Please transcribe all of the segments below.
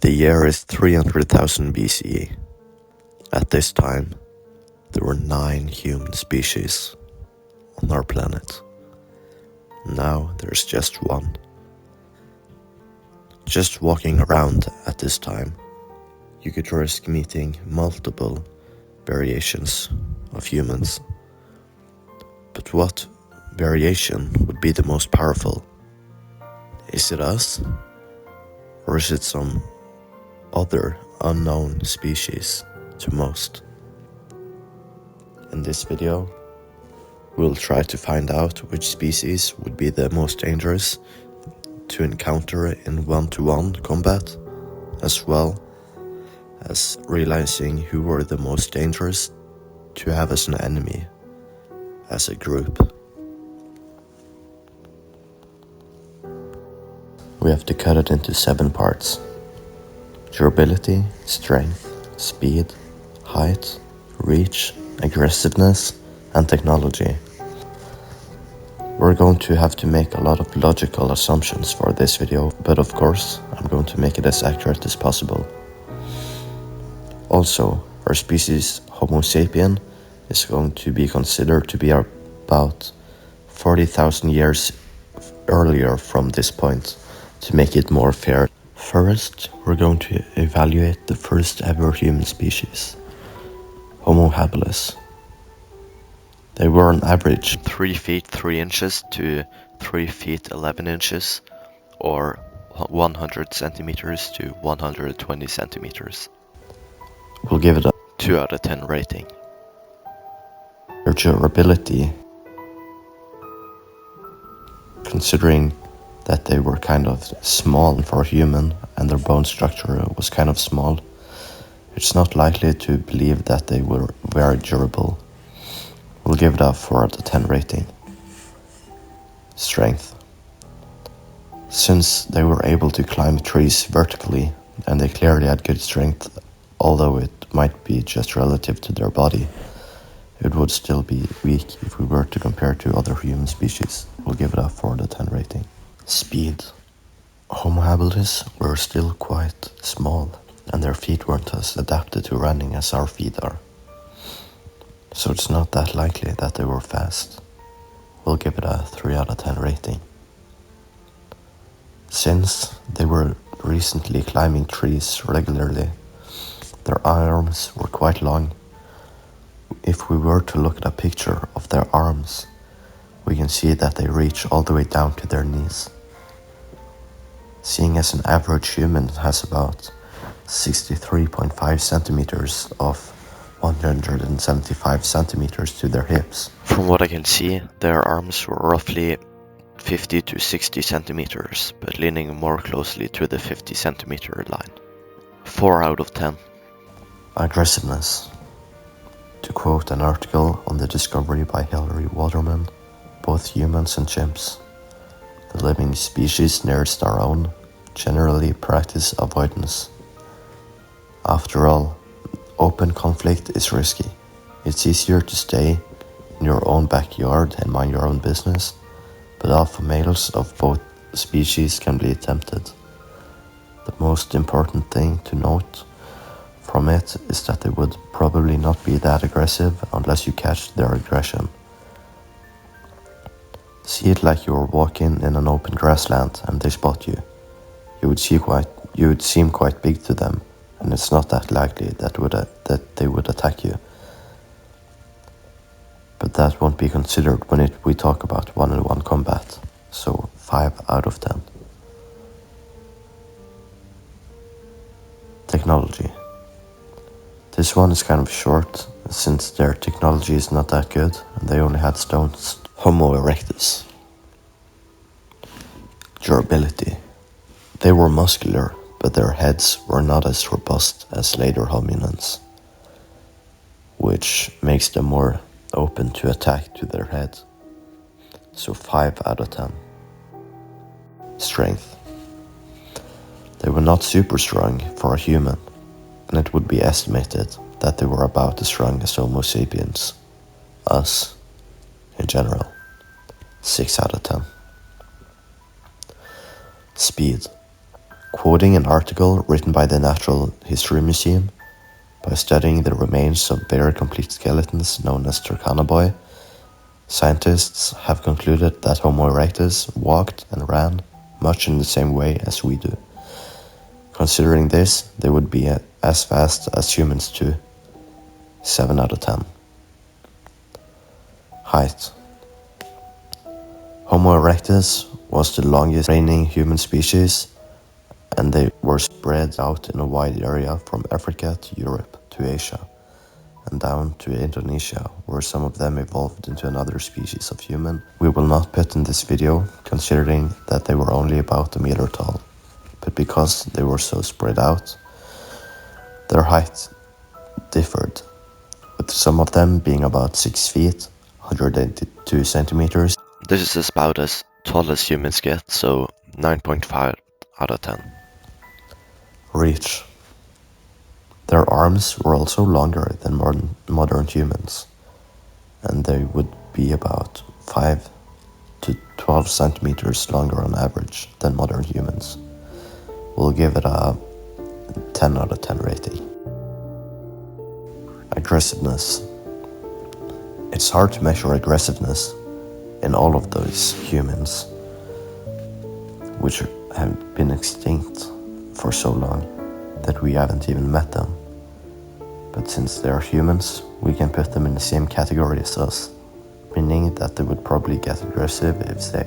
The year is 300,000 BCE. At this time, there were 9 human species on our planet. Now there's just one. Just walking around at this time, you could risk meeting multiple variations of humans. But what variation would be the most powerful? Is it us? Or is it some other unknown species to most? In this video, we'll try to find out which species would be the most dangerous to encounter in one-to-one combat, as well as realizing who were the most dangerous to have as an enemy, as a group. We have to cut it into 7 parts: durability, strength, speed, height, reach, aggressiveness, and technology. We're going to have to make a lot of logical assumptions for this video, but of course, I'm going to make it as accurate as possible. Also, our species, Homo sapien, is going to be considered to be about 40,000 years earlier from this point, to make it more fair. First, we're going to evaluate the first ever human species, Homo habilis. They were on average 3 feet 3 inches to 3 feet 11 inches, or 100 centimeters to 120 centimeters. We'll give it a 2 out of 10 rating. Their durability, considering that they were kind of small for a human and their bone structure was kind of small, it's not likely to believe that they were very durable. We'll give it a 4 out of 10 rating. Strength. Since they were able to climb trees vertically and they clearly had good strength, although it might be just relative to their body, it would still be weak if we were to compare to other human species. We'll give it a 4 out of 10 rating. Speed. Homo habilis were still quite small and their feet weren't as adapted to running as our feet are. So it's not that likely that they were fast. We'll give it a 3 out of 10 rating. Since they were recently climbing trees regularly, their arms were quite long. If we were to look at a picture of their arms, we can see that they reach all the way down to their knees. Seeing as an average human has about 63.5 centimeters of 175 centimeters to their hips. From what I can see, their arms were roughly 50 to 60 centimeters, but leaning more closely to the 50 centimeter line. 4 out of 10. Aggressiveness. To quote an article on the discovery by Hilary Waterman, both humans and chimps, the living species nearest our own, generally practice avoidance. After all, open conflict is risky. It's easier to stay in your own backyard and mind your own business, but alpha males of both species can be tempted. The most important thing to note from it is that they would probably not be that aggressive unless you catch their aggression. See it like you're walking in an open grassland and they spot you. You would seem quite big to them, and it's not that likely that they would attack you. But that won't be considered when we talk about one-on-one combat, so 5 out of 10. Technology. This one is kind of short, since their technology is not that good, and they only had stones. Homo erectus. Durability. They were muscular, but their heads were not as robust as later hominins, which makes them more open to attack to their head. So 5 out of 10. Strength. They were not super strong for a human, and it would be estimated that they were about as strong as Homo sapiens, us in general. 6 out of 10. Speed. Quoting an article written by the Natural History Museum, by studying the remains of very complete skeletons known as Turcanoboi, scientists have concluded that Homo erectus walked and ran much in the same way as we do. Considering this, they would be as fast as humans too. 7 out of 10. Height. Homo erectus was the longest reigning human species, and they were spread out in a wide area from Africa to Europe to Asia and down to Indonesia, where some of them evolved into another species of human we will not put in this video, considering that they were only about a meter tall. But because they were so spread out, their height differed, with some of them being about 6 feet, 182 centimeters. This is about as tall as humans get, so 9.5 out of 10. Reach. Their arms were also longer than modern humans, and they would be about 5 to 12 centimeters longer on average than modern humans. We'll give it a 10 out of 10 rating. Aggressiveness. It's hard to measure aggressiveness in all of those humans, which have been extinct for so long that we haven't even met them. But since they are humans, we can put them in the same category as us, meaning that they would probably get aggressive if they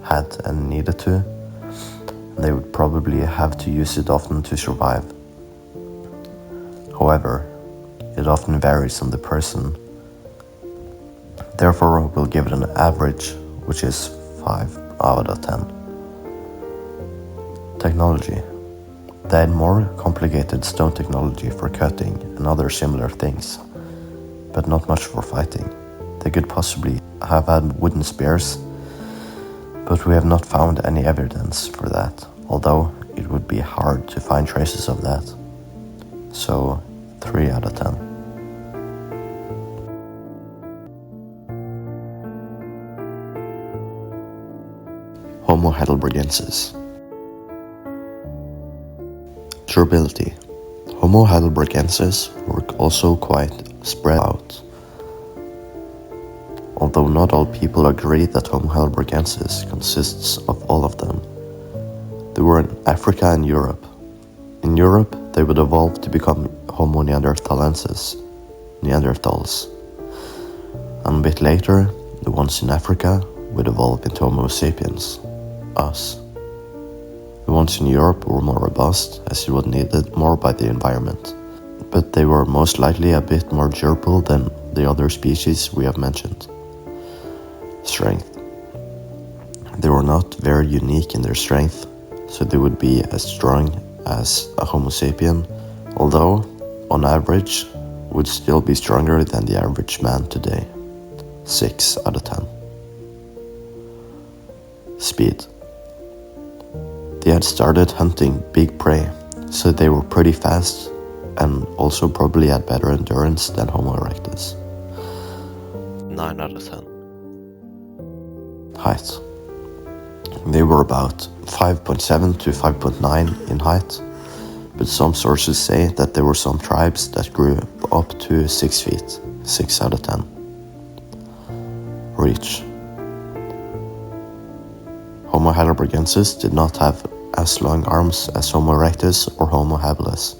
had and needed to, and they would probably have to use it often to survive. However, it often varies on the person. Therefore, we'll give it an average, which is 5 out of 10. Technology. They had more complicated stone technology for cutting and other similar things, but not much for fighting. They could possibly have had wooden spears, but we have not found any evidence for that, although it would be hard to find traces of that. So, 3 out of 10. Homo heidelbergensis. Durability. Homo heidelbergensis were also quite spread out. Although not all people agree that Homo heidelbergensis consists of all of them. They were in Africa and Europe. In Europe, they would evolve to become Homo neanderthalensis, Neanderthals. And a bit later, the ones in Africa would evolve into Homo sapiens, us. The ones in Europe were more robust, as it was needed more by the environment, but they were most likely a bit more durable than the other species we have mentioned. Strength. They were not very unique in their strength, so they would be as strong as a Homo sapien, although, on average, would still be stronger than the average man today. 6 out of 10. Speed. They had started hunting big prey, so they were pretty fast and also probably had better endurance than Homo erectus. 9 out of 10. Height. They were about 5.7 to 5.9 in height, but some sources say that there were some tribes that grew up to 6 feet. 6 out of 10. Reach. Homo heidelbergensis did not have as long arms as Homo erectus or Homo habilis.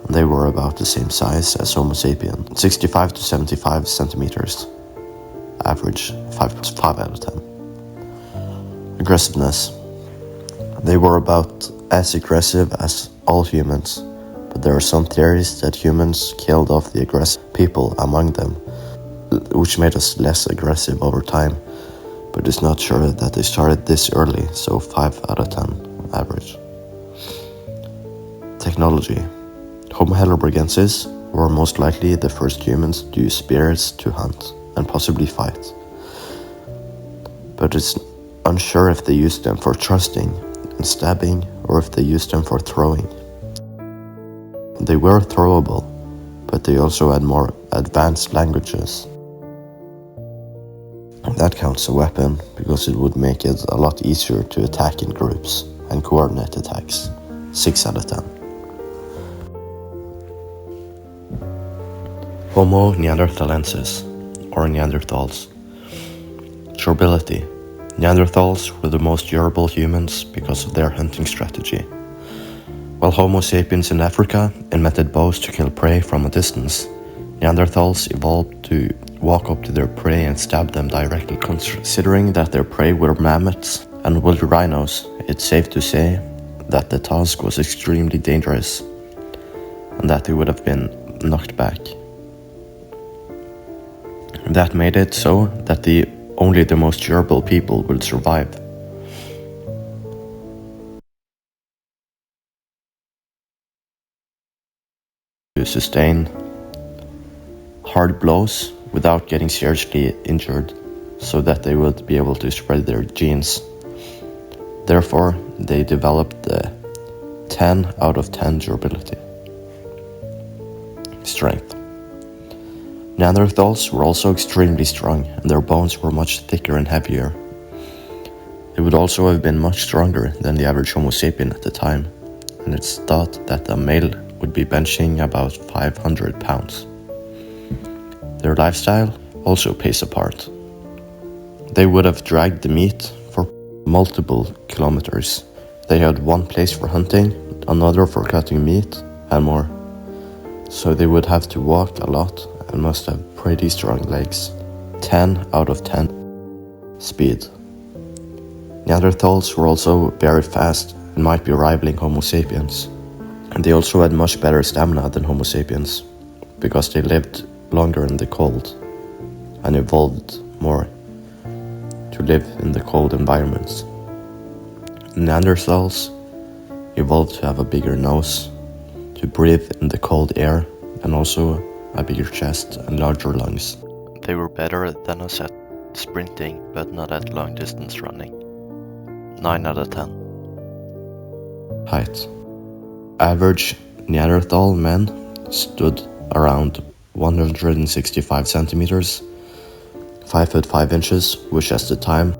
They were about the same size as Homo sapien, 65 to 75 centimeters. Average 5 out of 10. Aggressiveness. They were about as aggressive as all humans, but there are some theories that humans killed off the aggressive people among them, which made us less aggressive over time, but it's not sure that they started this early, so 5 out of 10 average. Technology. Homo heidelbergensis were most likely the first humans to use spears to hunt and possibly fight, but it's unsure if they used them for thrusting and stabbing or if they used them for throwing. They were throwable, but they also had more advanced languages. That counts a weapon because it would make it a lot easier to attack in groups and coordinate attacks. 6 out of 10. Homo neanderthalensis, or Neanderthals. Durability. Neanderthals were the most durable humans because of their hunting strategy. While Homo sapiens in Africa invented bows to kill prey from a distance, Neanderthals evolved to walk up to their prey and stab them directly. Considering that their prey were mammoths and wild rhinos, it's safe to say that the task was extremely dangerous and that they would have been knocked back. That made it so that only the most durable people would survive. To sustain hard blows without getting seriously injured, so that they would be able to spread their genes. Therefore, they developed the 10 out of 10 durability. Strength. Neanderthals were also extremely strong, and their bones were much thicker and heavier. They would also have been much stronger than the average Homo sapien at the time, and it's thought that a male would be benching about 500 pounds. Their lifestyle also plays a part. They would have dragged the meat for multiple kilometers. They had one place for hunting, another for cutting meat, and more. So they would have to walk a lot and must have pretty strong legs. 10 out of 10. Speed. Neanderthals were also very fast and might be rivaling Homo sapiens. And they also had much better stamina than Homo sapiens, because they lived longer in the cold and evolved more to live in the cold environments. Neanderthals evolved to have a bigger nose, to breathe in the cold air, and also a bigger chest and larger lungs. They were better than us at sprinting, but not at long distance running. 9 out of 10. Height. Average Neanderthal men stood around 165 centimeters, 5 foot 5 inches, which at the time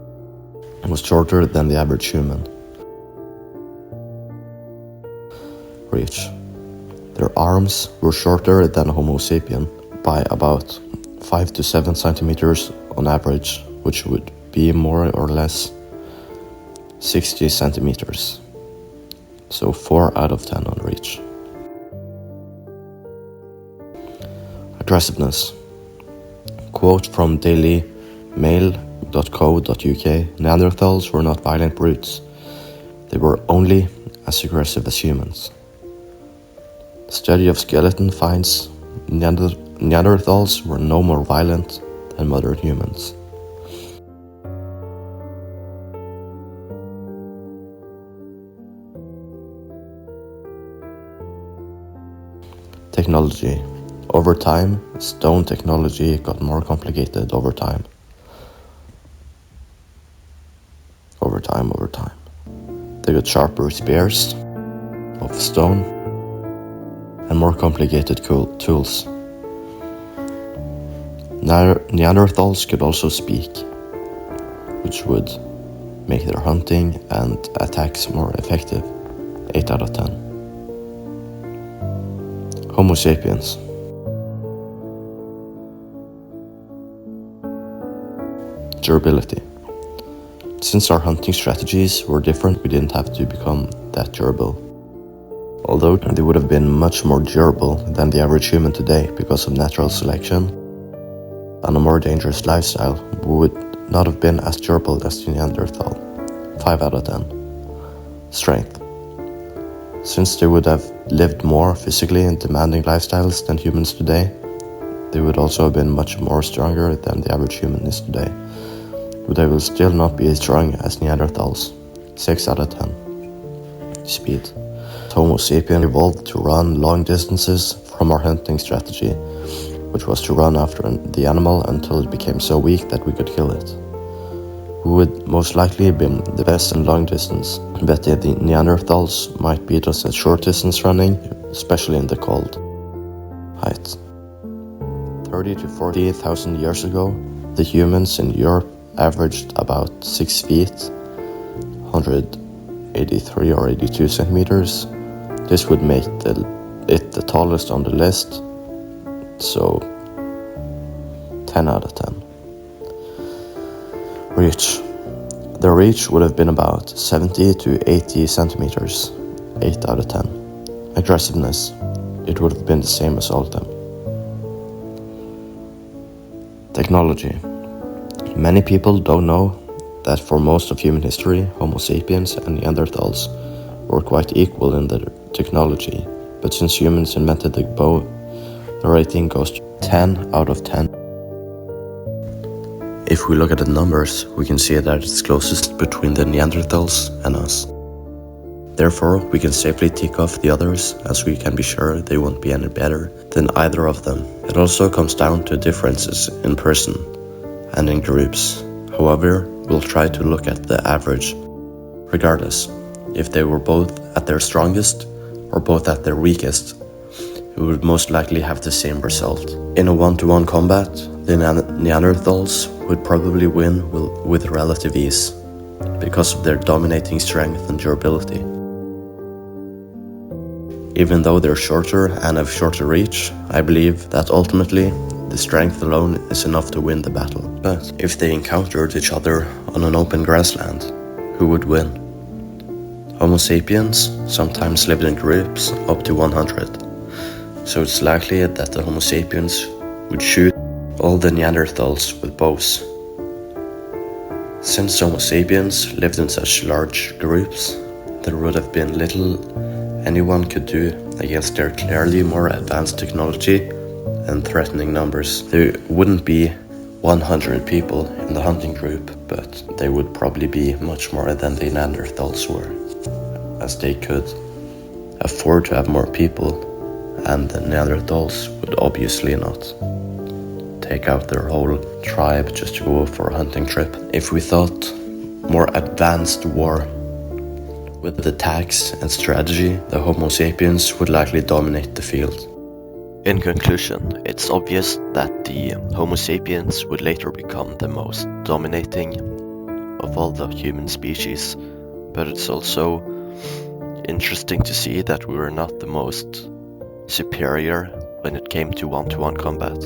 was shorter than the average human. Reach. Their arms were shorter than Homo sapien by about 5 to 7 centimeters on average, which would be more or less 60 centimeters. So 4 out of 10 on reach. Aggressiveness. Quote from dailymail.co.uk: Neanderthals were not violent brutes. They were only as aggressive as humans. Study of skeleton finds Neanderthals were no more violent than modern humans. Technology. Over time, stone technology got more complicated over time. They got sharper spears of stone and more complicated tools. Neanderthals could also speak, which would make their hunting and attacks more effective. 8 out of 10. Homo sapiens. Durability. Since our hunting strategies were different, we didn't have to become that durable. Although they would have been much more durable than the average human today because of natural selection and a more dangerous lifestyle, we would not have been as durable as the Neanderthal. 5 out of 10. Strength. Since they would have lived more physically and demanding lifestyles than humans today, they would also have been much more stronger than the average human is today. But they will still not be as strong as Neanderthals. 6 out of 10. Speed. Homo sapien evolved to run long distances from our hunting strategy, which was to run after the animal until it became so weak that we could kill it. We would most likely have been the best in long distance, but the Neanderthals might beat us at short distance running, especially in the cold. Height. 30 to 40,000 years ago, the humans in Europe averaged about 6 feet, 183 or 82 centimeters, This would make it the tallest on the list, so 10 out of 10. Reach. The reach would have been about 70 to 80 centimeters, 8 out of 10. Aggressiveness. It would have been the same as all of them. Technology. Many people don't know that for most of human history, Homo sapiens and Neanderthals were quite equal in their technology, but since humans invented the bow, the rating goes to 10 out of 10. If we look at the numbers, we can see that it's closest between the Neanderthals and us. Therefore, we can safely tick off the others, as we can be sure they won't be any better than either of them. It also comes down to differences in person and in groups. However, we'll try to look at the average. Regardless, if they were both at their strongest or both at their weakest, we would most likely have the same result. In a one-to-one combat, the Neanderthals would probably win with relative ease, because of their dominating strength and durability. Even though they're shorter and have shorter reach, I believe that ultimately, the strength alone is enough to win the battle. But if they encountered each other on an open grassland, who would win? Homo sapiens sometimes lived in groups up to 100, so it's likely that the Homo sapiens would shoot all the Neanderthals with bows. Since Homo sapiens lived in such large groups, there would have been little anyone could do against their clearly more advanced technology and threatening numbers. There wouldn't be 100 people in the hunting group, but they would probably be much more than the Neanderthals were, as they could afford to have more people, and the Neanderthals would obviously not take out their whole tribe just to go for a hunting trip. If we thought more advanced war with the tactics and strategy, the Homo sapiens would likely dominate the field. In conclusion, it's obvious that the Homo sapiens would later become the most dominating of all the human species, but it's also interesting to see that we were not the most superior when it came to one-to-one combat.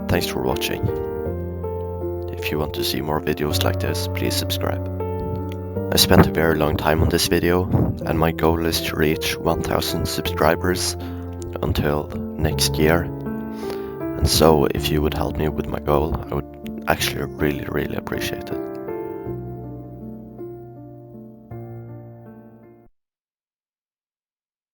Thanks for watching. If you want to see more videos like this, please subscribe. I spent a very long time on this video, and my goal is to reach 1000 subscribers until next year. And so if you would help me with my goal, I would actually really appreciate it.